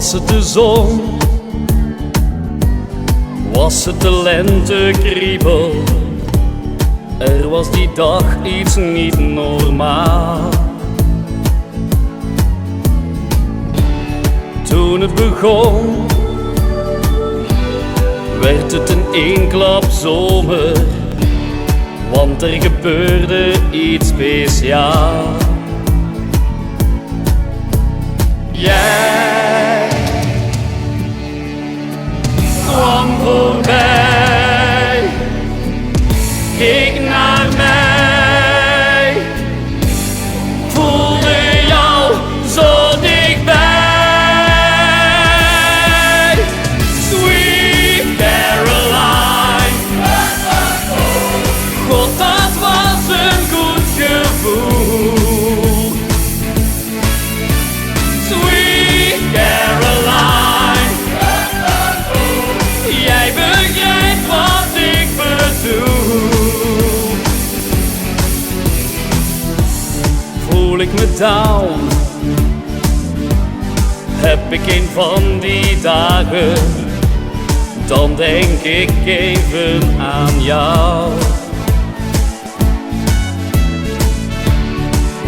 Was het de zon? Was het de lentekriebel? Er was die dag iets niet normaal. Toen het begon, werd het in één klap zomer, want er gebeurde iets speciaals. Jij kwam voorbij, keek naar mij, voelde jou zo dichtbij. Sweet Caroline, God, dat was een goed gevoel. Sweet Caroline, jij begrijpt wat ik bedoel. Voel ik me down, heb ik een van die dagen, dan denk ik even aan jou.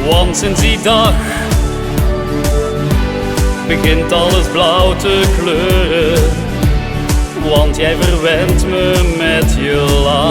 Want sinds die dag begint alles blauw te kleuren, want jij verwent me met je lach.